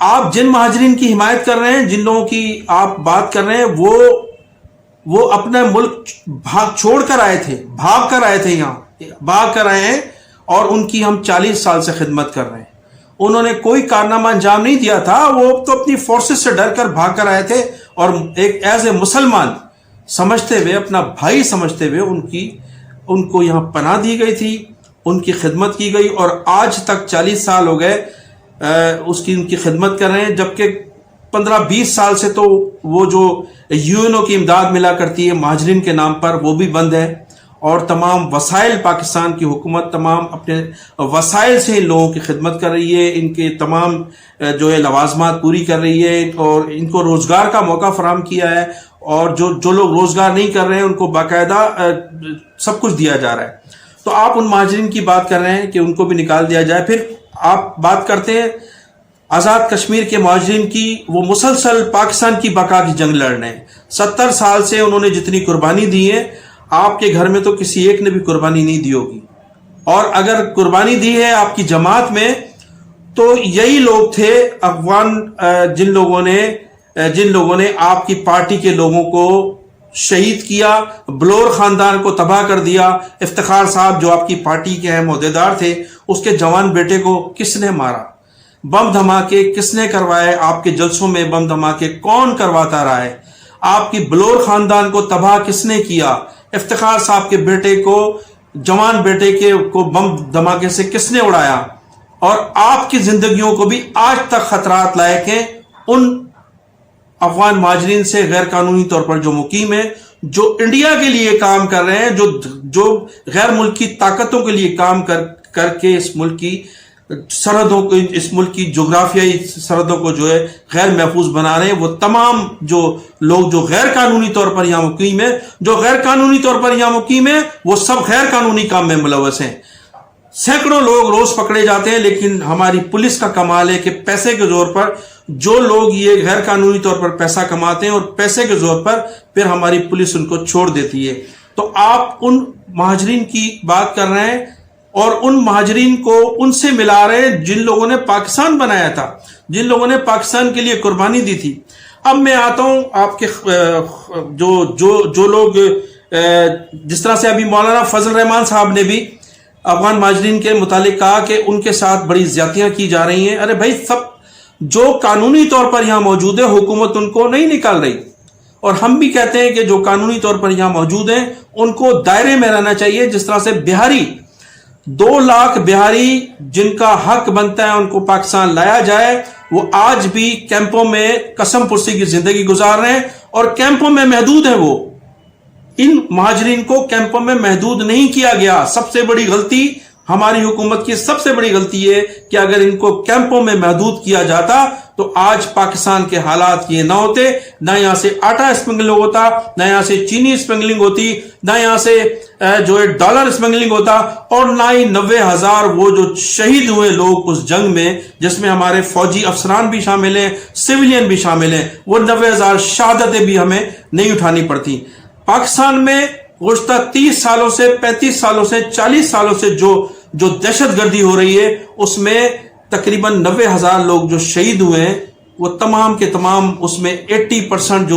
آپ جن مہاجرین کی حمایت کر رہے ہیں، جن لوگوں کی آپ بات کر رہے ہیں، وہ اپنا ملک چھوڑ کر آئے تھے، بھاگ کر آئے تھے، یہاں بھاگ کر آئے ہیں، اور ان کی ہم 40 سال سے خدمت کر رہے ہیں۔ انہوں نے کوئی کارنامہ انجام نہیں دیا تھا، وہ تو اپنی فورسز سے ڈر کر بھاگ کر آئے تھے، اور ایک ایز اے مسلمان سمجھتے ہوئے، اپنا بھائی سمجھتے ہوئے ان کو یہاں پناہ دی گئی تھی، ان کی خدمت کی گئی، اور آج تک 40 سال ہو گئے ان کی خدمت کر رہے ہیں، جبکہ 15-20 سال سے تو وہ جو UN کی امداد ملا کرتی ہے مہاجرین کے نام پر، وہ بھی بند ہے، اور تمام وسائل پاکستان کی حکومت تمام اپنے وسائل سے ان لوگوں کی خدمت کر رہی ہے، ان کے تمام جو ہے لوازمات پوری کر رہی ہے، اور ان کو روزگار کا موقع فراہم کیا ہے، اور جو لوگ روزگار نہیں کر رہے ہیں ان کو باقاعدہ سب کچھ دیا جا رہا ہے۔ تو آپ ان مہاجرین کی بات کر رہے ہیں کہ ان کو بھی نکال دیا جائے، پھر آپ بات کرتے ہیں آزاد کشمیر کے مہاجرین کی، وہ مسلسل پاکستان کی بقا کی جنگ لڑ رہے ہیں۔ 70 سال سے انہوں نے جتنی قربانی دی ہے، آپ کے گھر میں تو کسی ایک نے بھی قربانی نہیں دی ہوگی، اور اگر قربانی دی ہے آپ کی جماعت میں تو یہی لوگ تھے افغان، جن لوگوں نے آپ کی پارٹی کے لوگوں کو شہید کیا، بلور خاندان کو تباہ کر دیا۔ افتخار صاحب جو آپ کی پارٹی کے اہم عہدیدار تھے، اس کے جوان بیٹے کو کس نے مارا؟ بم دھماکے کس نے کروائے؟ آپ کے جلسوں میں بم دھماکے کون کرواتا رہا ہے؟ آپ کی بلور خاندان کو تباہ کس نے کیا؟ افتخار صاحب کے بیٹے کو، جوان بیٹے کو بم دھماکے سے کس نے اڑایا؟ اور آپ کی زندگیوں کو بھی آج تک خطرات لاحق ہیں ان افغان مہاجرین سے، غیر قانونی طور پر جو مقیم ہیں، جو انڈیا کے لیے کام کر رہے ہیں، جو غیر ملکی طاقتوں کے لیے کام کر کے اس ملک کی سرحدوں کو، اس ملک کی جغرافیائی سرحدوں کو جو ہے غیر محفوظ بنا رہے ہیں۔ وہ تمام جو لوگ جو غیر قانونی طور پر یہاں مقیم ہیں، وہ سب غیر قانونی کام میں ملوث ہیں۔ سینکڑوں لوگ روز پکڑے جاتے ہیں، لیکن ہماری پولیس کا کمال ہے کہ پیسے کے زور پر جو لوگ یہ غیر قانونی طور پر پیسہ کماتے ہیں، اور پیسے کے زور پر پھر ہماری پولیس ان کو چھوڑ دیتی ہے۔ تو آپ ان مہاجرین کی بات کر رہے ہیں، اور ان مہاجرین کو ان سے ملا رہے ہیں جن لوگوں نے پاکستان بنایا تھا، جن لوگوں نے پاکستان کے لیے قربانی دی تھی۔ اب میں آتا ہوں آپ کے جو لوگ، جس طرح سے ابھی مولانا فضل الرحمان صاحب نے بھی افغان مہاجرین کے متعلق کہا کہ ان کے ساتھ بڑی زیادتیاں کی جا رہی ہیں۔ ارے بھائی، سب جو قانونی طور پر یہاں موجود ہے، حکومت ان کو نہیں نکال رہی، اور ہم بھی کہتے ہیں کہ جو قانونی طور پر یہاں موجود ہیں ان کو دائرے میں رہنا چاہیے۔ جس طرح سے بہاری 2 لاکھ بہاری جن کا حق بنتا ہے ان کو پاکستان لایا جائے، وہ آج بھی کیمپوں میں قسم پرسی کی زندگی گزار رہے ہیں، اور کیمپوں میں محدود ہیں۔ وہ ان مہاجرین کو کیمپوں میں محدود نہیں کیا گیا۔ سب سے بڑی غلطی ہماری حکومت کی، سب سے بڑی غلطی ہے کہ اگر ان کو کیمپوں میں محدود کیا جاتا تو آج پاکستان کے حالات یہ نہ ہوتے، نہ یہاں سے آٹا اسمگلنگ ہوتا، نہ یہاں سے چینی اسمگلنگ ہوتی، نہ یہاں سے جو ہے ڈالر اسمگلنگ ہوتا، اور نہ ہی 90,000 وہ جو شہید ہوئے لوگ اس جنگ میں، جس میں ہمارے فوجی افسران بھی شامل ہیں، سویلین بھی شامل ہیں، وہ 90,000 شہادتیں بھی ہمیں نہیں اٹھانی پڑتی۔ پاکستان میں گزشتہ 30 سالوں سے، 35 سالوں سے، 40 سالوں سے جو دہشت گردی ہو رہی ہے، اس میں تقریباً 90,000 لوگ جو شہید ہوئے ہیں، وہ تمام کے تمام، اس میں 80%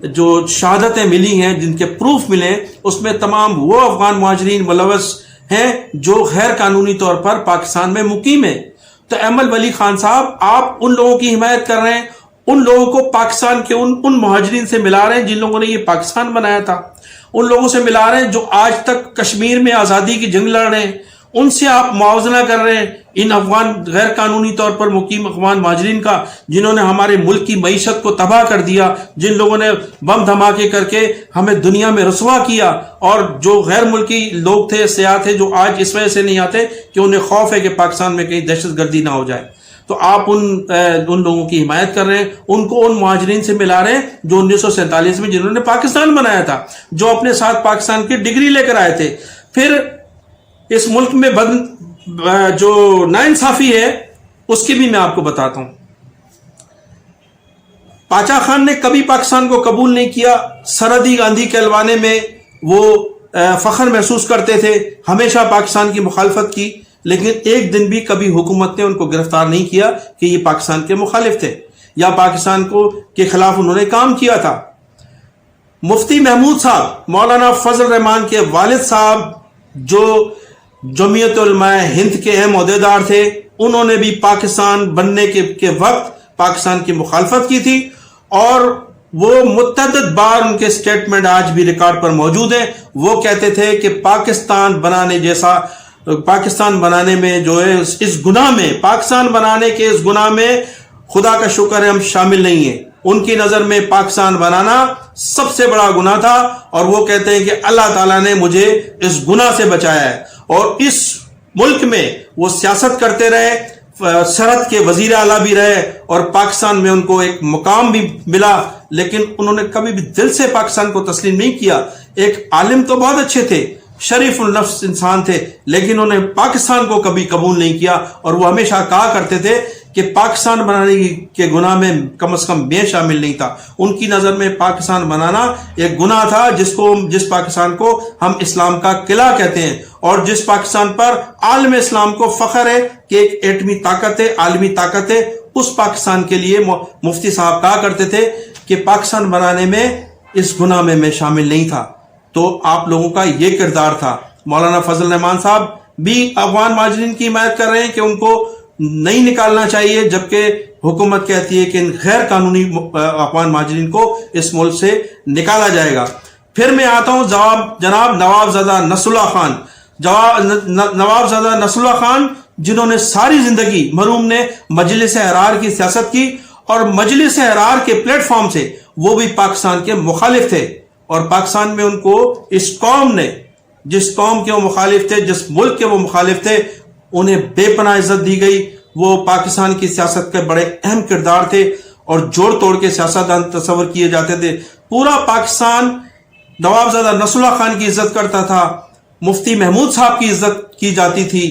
جو شہادتیں ملی ہیں، جن کے پروف ملے، اس میں تمام وہ افغان مہاجرین ملوث ہیں جو غیر قانونی طور پر پاکستان میں مقیم ہیں۔ تو ایمل ولی خان صاحب، آپ ان لوگوں کی حمایت کر رہے ہیں، ان لوگوں کو پاکستان کے ان مہاجرین سے ملا رہے ہیں جن لوگوں نے یہ پاکستان بنایا تھا، ان لوگوں سے ملا رہے ہیں جو آج تک کشمیر میں آزادی کی جنگ لڑ رہے ہیں، ان سے آپ موازنہ کر رہے ہیں ان افغان غیر قانونی طور پر مقیم افغان مہاجرین کا، جنہوں نے ہمارے ملک کی معیشت کو تباہ کر دیا، جن لوگوں نے بم دھماکے کر کے ہمیں دنیا میں رسوا کیا، اور جو غیر ملکی لوگ تھے، سیاح تھے، جو آج اس وجہ سے نہیں آتے کہ انہیں خوف ہے کہ پاکستان میں کہیں دہشت گردی نہ ہو جائے۔ تو آپ ان لوگوں کی حمایت کر رہے ہیں، ان کو ان مہاجرین سے ملا رہے ہیں جو 1947 میں جنہوں نے پاکستان بنایا تھا، جو اپنے ساتھ پاکستان کی ڈگری لے کر آئے تھے۔ پھر اس ملک میں جو ناانصافی ہے اس کی بھی میں آپ کو بتاتا ہوں۔ پاچا خان نے کبھی پاکستان کو قبول نہیں کیا، سرحدی گاندھی کہلوانے میں وہ فخر محسوس کرتے تھے، ہمیشہ پاکستان کی مخالفت کی، لیکن ایک دن بھی کبھی حکومت نے ان کو گرفتار نہیں کیا کہ یہ پاکستان کے مخالف تھے یا پاکستان کے خلاف انہوں نے کام کیا تھا۔ مفتی محمود صاحب، مولانا فضل الرحمان کے والد صاحب، جو جمعیت علماء ہند کے اہم عہدیدار تھے، انہوں نے بھی پاکستان بننے کے وقت پاکستان کی مخالفت کی تھی، اور وہ متعدد بار ان کے سٹیٹمنٹ آج بھی ریکارڈ پر موجود ہیں۔ وہ کہتے تھے کہ پاکستان بنانے میں جو ہے اس گناہ میں، پاکستان بنانے کے اس گناہ میں خدا کا شکر ہے ہم شامل نہیں ہیں۔ ان کی نظر میں پاکستان بنانا سب سے بڑا گناہ تھا، اور وہ کہتے ہیں کہ اللہ تعالیٰ نے مجھے اس گناہ سے بچایا ہے، اور اس ملک میں وہ سیاست کرتے رہے، سرحد کے وزیر اعلیٰ بھی رہے، اور پاکستان میں ان کو ایک مقام بھی ملا، لیکن انہوں نے کبھی بھی دل سے پاکستان کو تسلیم نہیں کیا۔ ایک عالم تو بہت اچھے تھے، شریف النفس انسان تھے، لیکن انہوں نے پاکستان کو کبھی قبول نہیں کیا، اور وہ ہمیشہ کہا کرتے تھے کہ پاکستان بنانے کے گناہ میں کم از کم میں شامل نہیں تھا۔ ان کی نظر میں پاکستان بنانا ایک گناہ تھا، جس پاکستان کو ہم اسلام کا قلعہ کہتے ہیں، اور جس پاکستان پر عالم اسلام کو فخر ہے کہ ایک ایٹمی طاقت ہے، عالمی طاقت ہے، اس پاکستان کے لیے مفتی صاحب کہا کرتے تھے کہ پاکستان بنانے میں اس گناہ میں شامل نہیں تھا۔ تو آپ لوگوں کا یہ کردار تھا۔ مولانا فضل الرحمان صاحب بھی افغان مہاجرین کی حمایت کر رہے ہیں کہ ان کو نہیں نکالنا چاہیے، جبکہ حکومت کہتی ہے کہ ان غیر قانونی افغان مہاجرین کو اس ملک سے نکالا جائے گا۔ پھر میں آتا ہوں جناب نوابزادہ نصر اللہ خان۔ نوابزادہ نصر اللہ خان، جنہوں نے ساری زندگی مرحوم نے مجلس احرار کی سیاست کی، اور مجلس احرار کے پلیٹ فارم سے وہ بھی پاکستان کے مخالف تھے، اور پاکستان میں ان کو اس قوم نے، جس قوم کے وہ مخالف تھے، جس ملک کے وہ مخالف تھے، انہیں بے پناہ عزت دی گئی۔ وہ پاکستان کی سیاست کے بڑے اہم کردار تھے، اور جوڑ توڑ کے سیاستدان تصور کیے جاتے تھے۔ پورا پاکستان نوابزادہ نصر اللہ خان کی عزت کرتا تھا، مفتی محمود صاحب کی عزت کی جاتی تھی،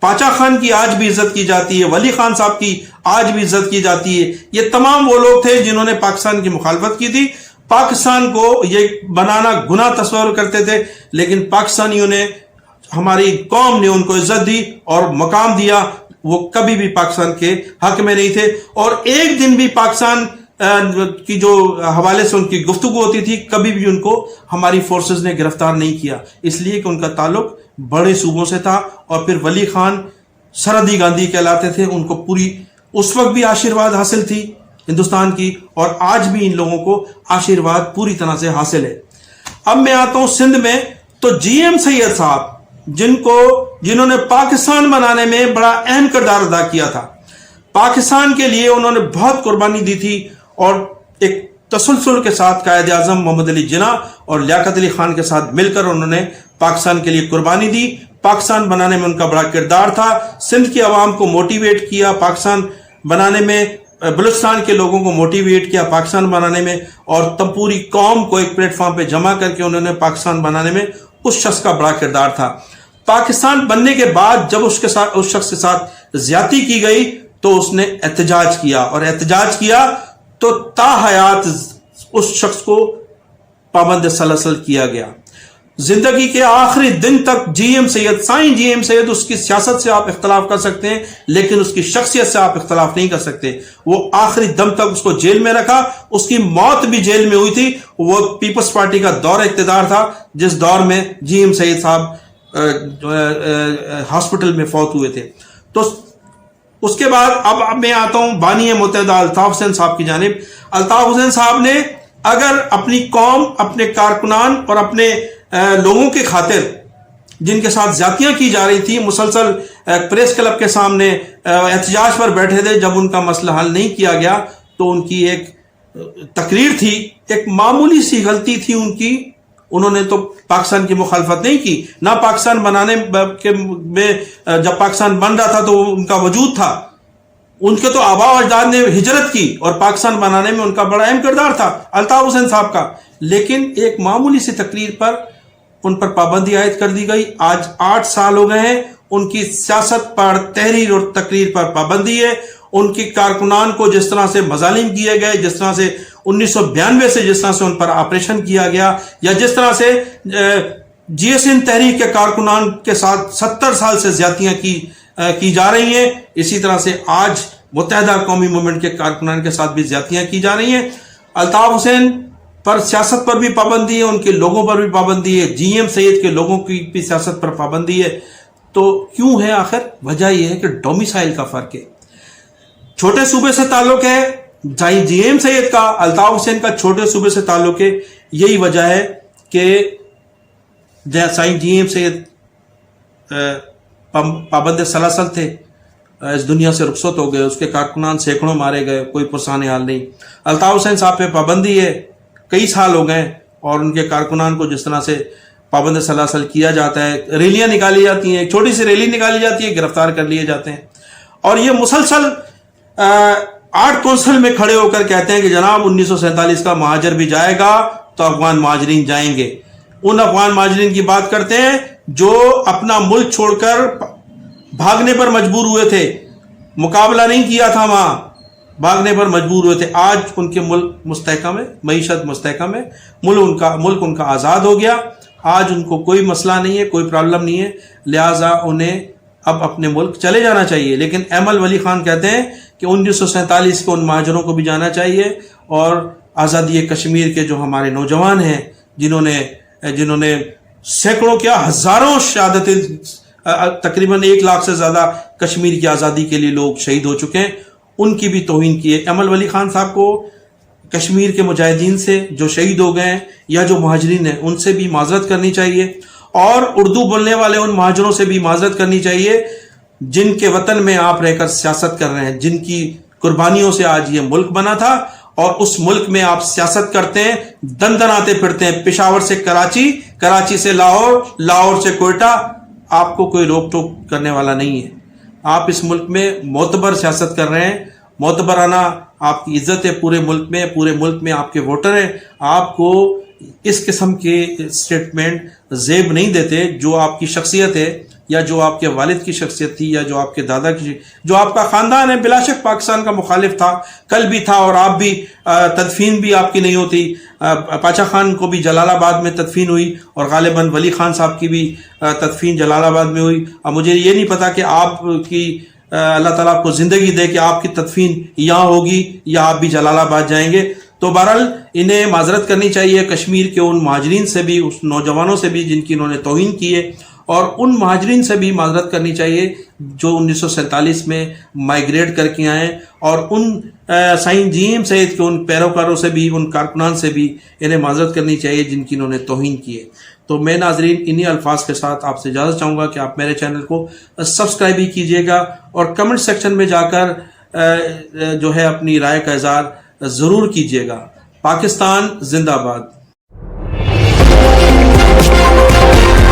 پاچا خان کی آج بھی عزت کی جاتی ہے، ولی خان صاحب کی آج بھی عزت کی جاتی ہے۔ یہ تمام وہ لوگ تھے جنہوں نے پاکستان کی مخالفت کی تھی، پاکستان کو یہ بنانا گناہ تصور کرتے تھے، لیکن پاکستانیوں نے، ہماری قوم نے ان کو عزت دی اور مقام دیا۔ وہ کبھی بھی پاکستان کے حق میں نہیں تھے، اور ایک دن بھی پاکستان کی جو حوالے سے ان کی گفتگو ہوتی تھی، کبھی بھی ان کو ہماری فورسز نے گرفتار نہیں کیا، اس لیے کہ ان کا تعلق بڑے صوبوں سے تھا۔ اور پھر ولی خان سرحدی گاندھی کہلاتے تھے، ان کو پوری اس وقت بھی آشیرواد حاصل تھی ہندوستان کی، اور آج بھی ان لوگوں کو آشیرواد پوری طرح سے حاصل ہے۔ اب میں آتا ہوں سندھ میں، تو جی ایم سید صاحب، جنہوں نے پاکستان بنانے میں بڑا اہم کردار ادا کیا تھا، پاکستان کے لیے انہوں نے بہت قربانی دی تھی، اور ایک تسلسل کے ساتھ قائد اعظم محمد علی جناح اور لیاقت علی خان کے ساتھ مل کر انہوں نے پاکستان کے لیے قربانی دی۔ پاکستان بنانے میں ان کا بڑا کردار تھا، سندھ کی عوام کو موٹیویٹ کیا پاکستان بنانے میں، بلوچستان کے لوگوں کو موٹیویٹ کیا پاکستان بنانے میں، اور پوری قوم کو ایک پلیٹ فارم پہ جمع کر کے انہوں نے پاکستان بنانے میں اس شخص کا بڑا کردار تھا۔ پاکستان بننے کے بعد جب اس شخص کے ساتھ زیادتی کی گئی تو اس نے احتجاج کیا، اور احتجاج کیا تو تا حیات اس شخص کو پابند سلسل کیا گیا۔ زندگی کے آخری دن تک جی ایم سید، سائیں جی ایم سید، اس کی سیاست سے آپ اختلاف کر سکتے ہیں لیکن اس کی شخصیت سے آپ اختلاف نہیں کر سکتے۔ وہ آخری دم تک اس کو جیل میں رکھا، اس کی موت بھی جیل میں ہوئی تھی۔ وہ پیپلز پارٹی کا دور اقتدار تھا، جس دور میں جی ایم سید صاحب ہاسپٹل میں فوت ہوئے تھے۔ تو اس کے بعد اب میں آتا ہوں بانی متحدہ الطاف حسین صاحب کی جانب۔ الطاف حسین صاحب نے اگر اپنی قوم، اپنے کارکنان اور اپنے لوگوں کے خاطر جن کے ساتھ زیادتیاں کی جا رہی تھی، مسلسل پریس کلب کے سامنے احتجاج پر بیٹھے تھے، جب ان کا مسئلہ حل نہیں کیا گیا تو ان کی ایک تقریر تھی، ایک معمولی سی غلطی تھی ان کی، انہوں نے تو پاکستان کی مخالفت نہیں کی، نہ پاکستان بنانے میں جب پاکستان بن رہا تھا تو ان کا وجود تھا، ان کے تو آبا و اجداد نے ہجرت کی اور پاکستان بنانے میں ان کا بڑا اہم کردار تھا الطاف حسین صاحب کا، لیکن ایک معمولی سی تقریر پر ان پر پابندی عائد کر دی گئی۔ آج 8 سال ہو گئے ہیں، ان کی سیاست پر، تحریر اور تقریر پر پابندی ہے۔ ان کی کارکنان کو جس طرح سے مظالم کیے گئے، جس طرح سے 1992 سے جس طرح سے ان پر آپریشن کیا گیا، یا جس طرح سے جی ایس این تحریک کے کارکنان کے ساتھ 70 سال سے زیادتیاں کی کی جا رہی ہیں، اسی طرح سے آج متحدہ قومی موومنٹ کے کارکنان کے ساتھ بھی زیادتیاں کی جا رہی ہیں۔ الطاف حسین پر سیاست پر بھی پابندی ہے، ان کے لوگوں پر بھی پابندی ہے، جی ایم سید کے لوگوں کی بھی سیاست پر پابندی ہے۔ تو کیوں ہے آخر؟ وجہ یہ ہے کہ ڈومیسائل کا فرق ہے۔ چھوٹے صوبے سے تعلق ہے جی ایم سید کا، الطاف حسین کا چھوٹے صوبے سے تعلق ہے۔ یہی وجہ ہے کہ سائیں جی ایم سید پابند سلاسل تھے، اس دنیا سے رخصت ہو گئے، اس کے کارکنان سینکڑوں مارے گئے، کوئی پرسان حال نہیں۔ الطاف حسین صاحب پہ پابندی ہے، کئی سال ہو گئے، اور ان کے کارکنان کو جس طرح سے پابند سلاسل کیا جاتا ہے، ریلیاں نکالی جاتی ہیں، ایک چھوٹی سی ریلی نکالی جاتی ہے، گرفتار کر لیے جاتے ہیں، اور یہ مسلسل آرٹ کونسل میں کھڑے ہو کر کہتے ہیں کہ جناب 1947 کا مہاجر بھی جائے گا تو افغان مہاجرین جائیں گے۔ ان افغان مہاجرین کی بات کرتے ہیں جو اپنا ملک چھوڑ کر بھاگنے پر مجبور ہوئے تھے، مقابلہ نہیں کیا تھا وہاں، بھاگنے پر مجبور ہوئے تھے۔ آج ان کے ملک مستحکم ہے، معیشت مستحکم ہے، ملک ان کا آزاد ہو گیا، آج ان کو کوئی مسئلہ نہیں ہے، کوئی پرابلم نہیں ہے، لہٰذا انہیں اب اپنے ملک چلے جانا چاہیے۔ لیکن ایمل ولی خان کہتے ہیں کہ 1947 کو ان مہاجروں کو بھی جانا چاہیے، اور آزادی کشمیر کے جو ہمارے نوجوان ہیں جنہوں نے سینکڑوں کیا ہزاروں شہادتیں، تقریباً 1 لاکھ سے زیادہ کشمیر کی آزادی کے لیے لوگ شہید ہو چکے ہیں، ان کی بھی توہین کی ہے۔ ایمل ولی خان صاحب کو کشمیر کے مجاہدین سے جو شہید ہو گئے ہیں یا جو مہاجرین ہیں ان سے بھی معذرت کرنی چاہیے، اور اردو بولنے والے ان مہاجروں سے بھی معذرت کرنی چاہیے جن کے وطن میں آپ رہ کر سیاست کر رہے ہیں، جن کی قربانیوں سے آج یہ ملک بنا تھا، اور اس ملک میں آپ سیاست کرتے ہیں، دن دن آتے پھرتے ہیں، پشاور سے کراچی، کراچی سے لاہور، لاہور سے کوئٹہ، آپ کو کوئی روک ٹوک کرنے والا نہیں ہے۔ آپ اس ملک میں معتبر سیاست کر رہے ہیں، معتبرانہ آپ کی عزت ہے پورے ملک میں آپ کے ووٹر ہیں، آپ کو اس قسم کے سٹیٹمنٹ زیب نہیں دیتے۔ جو آپ کی شخصیت ہے، یا جو آپ کے والد کی شخصیت تھی، یا جو آپ کے دادا کی، جو آپ کا خاندان ہے، بلا شک پاکستان کا مخالف تھا، کل بھی تھا، اور آپ بھی تدفین بھی آپ کی نہیں ہوتی۔ پاچا خان کو بھی جلال آباد میں تدفین ہوئی، اور غالباً ولی خان صاحب کی بھی تدفین جلال آباد میں ہوئی۔ اب مجھے یہ نہیں پتا کہ آپ کی اللہ تعالیٰ آپ کو زندگی دے کہ آپ کی تدفین یہاں ہوگی یا آپ بھی جلال آباد جائیں گے۔ تو بہرحال انہیں معذرت کرنی چاہیے کشمیر کے ان مہاجرین سے بھی، اس نوجوانوں سے بھی جن کی انہوں نے توہین کی ہے، اور ان مہاجرین سے بھی معذرت کرنی چاہیے جو 1947 میں مائیگریٹ کر کے آئے، اور ان سائیں جی ایم سید کے ان پیروکاروں سے بھی، ان کارکنان سے بھی انہیں معذرت کرنی چاہیے جن کی انہوں نے توہین کی ہے۔ تو میں ناظرین انہی الفاظ کے ساتھ آپ سے اجازت چاہوں گا کہ آپ میرے چینل کو سبسکرائب بھی کیجیے گا، اور کمنٹ سیکشن میں جا کر جو ہے اپنی رائے کا اظہار ضرور کیجیے گا۔ پاکستان زندہ باد۔